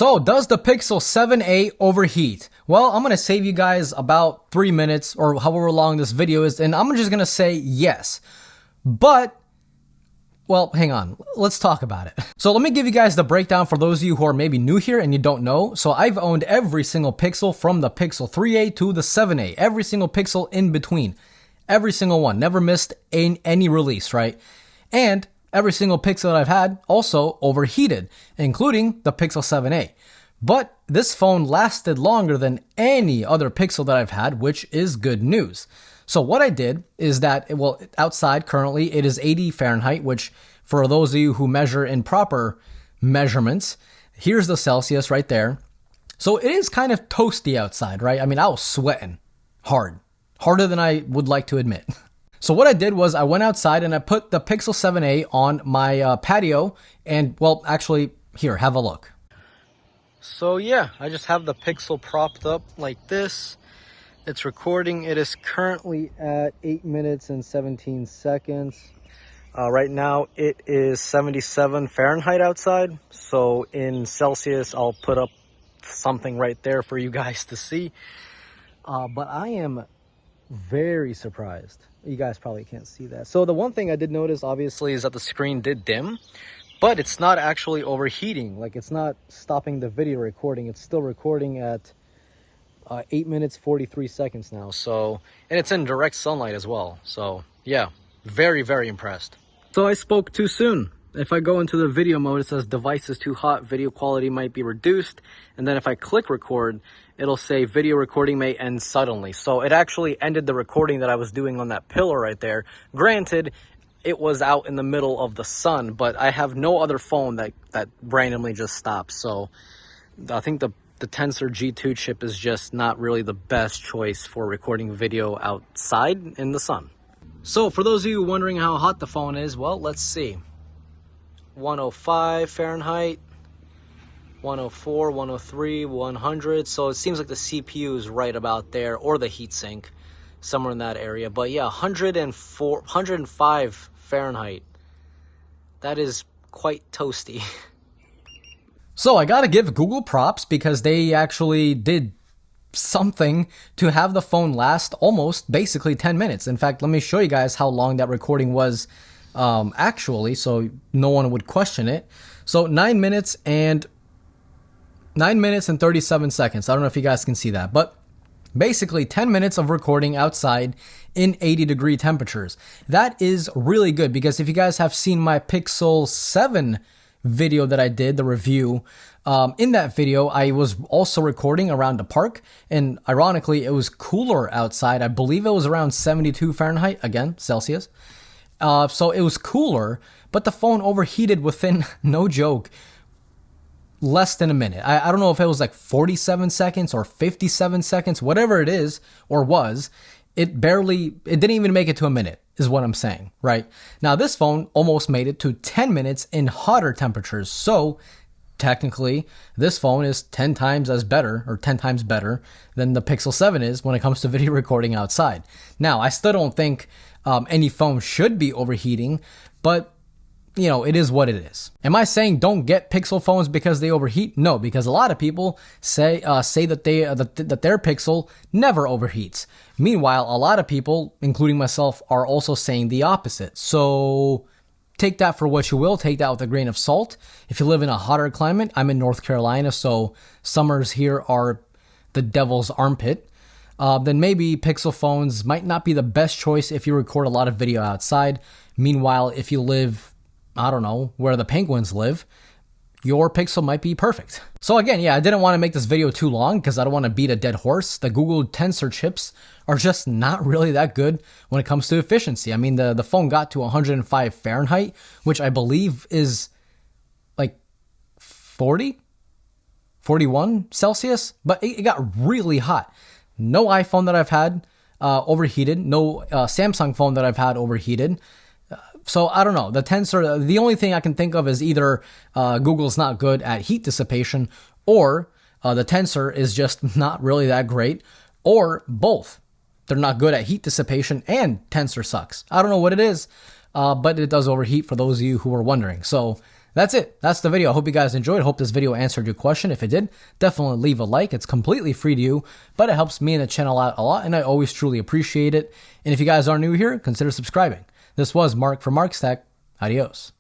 So, does the Pixel 7a overheat? Well, I'm going to save you guys about 3 minutes or however long this video is, and I'm just going to say yes. But, well, hang on. Let's talk about it. So let me give you guys the breakdown for those of you who are maybe new here and you don't know. So I've owned every single Pixel from the Pixel 3a to the 7a. Every single Pixel in between. Every single one. Never missed any release, right? And every single Pixel that I've had also overheated, including the Pixel 7a. But this phone lasted longer than any other Pixel that I've had, which is good news. So what I did is that, well, outside currently it is 80 Fahrenheit, which for those of you who measure in proper measurements, here's the Celsius right there. So it is kind of toasty outside, right? I mean, I was sweating hard, harder than I would like to admit. So what I did was I went outside and I put the Pixel 7a on my patio and, well, actually, here, have a look. So yeah, I just have the Pixel propped up like this. It's recording. It is currently at 8 minutes and 17 seconds. Right now it is 77 Fahrenheit outside. So in Celsius, I'll put up something right there for you guys to see. But I am very surprised. You guys probably can't see that. So the one thing I did notice, obviously, is that the screen did dim, but it's not actually overheating. Like, it's not stopping the video recording. It's still recording at 8 minutes, 43 seconds now. So, and it's in direct sunlight as well. So yeah, very, very impressed. So I spoke too soon. If I go into the video mode, it says device is too hot, video quality might be reduced. And then if I click record, it'll say video recording may end suddenly. So it actually ended the recording that I was doing on that pillar right there. Granted, it was out in the middle of the sun, but I have no other phone that randomly just stops. So I think the Tensor G2 chip is just not really the best choice for recording video outside in the sun. So for those of you wondering how hot the phone is, well, let's see. 105 Fahrenheit, 104, 103, 100. So it seems like the CPU is right about there, or the heatsink, somewhere in that area. But yeah, 105 Fahrenheit. That is quite toasty. So I gotta give Google props because they actually did something to have the phone last almost basically 10 minutes. In fact, let me show you guys how long that recording was actually, so no one would question it. So 9 minutes and 37 seconds. I don't know if you guys can see that, but basically 10 minutes of recording outside in 80-degree temperatures. That is really good because if you guys have seen my Pixel 7 video that I did, the review, in that video I was also recording around the park, and ironically it was cooler outside. I believe it was around 72 Fahrenheit, again Celsius. So it was cooler, but the phone overheated within, no joke, less than a minute. I don't know if it was like 47 seconds or 57 seconds, whatever it is or was. It didn't even make it to a minute, is what I'm saying, right? Now this phone almost made it to 10 minutes in hotter temperatures. So technically this phone is 10 times better than the Pixel 7 is when it comes to video recording outside. Now, I still don't think any phone should be overheating, but you know, it is what it is. Am I saying don't get Pixel phones because they overheat? No, because a lot of people say that their Pixel never overheats. Meanwhile, a lot of people, including myself, are also saying the opposite. So take that for what you will. Take that with a grain of salt. If you live in a hotter climate, I'm in North Carolina, so summers here are the devil's armpit. Then maybe Pixel phones might not be the best choice if you record a lot of video outside. Meanwhile, if you live, I don't know, where the penguins live, your Pixel might be perfect. So again, yeah, I didn't want to make this video too long because I don't want to beat a dead horse. The Google Tensor chips are just not really that good when it comes to efficiency. I mean, the phone got to 105 Fahrenheit, which I believe is like 41 Celsius, but it got really hot. No iPhone that I've had overheated. No Samsung phone that I've had overheated. So I don't know. The Tensor, the only thing I can think of is either Google's not good at heat dissipation, or the Tensor is just not really that great, or both. They're not good at heat dissipation and Tensor sucks. I don't know what it is, but it does overheat for those of you who are wondering. So That's it. That's the video. I hope you guys enjoyed. Hope this video answered your question. If it did, definitely leave a like. It's completely free to you, but it helps me and the channel out a lot, and I always truly appreciate it. And if you guys are new here, consider subscribing. This was Mark from Mark's Tech. Adios.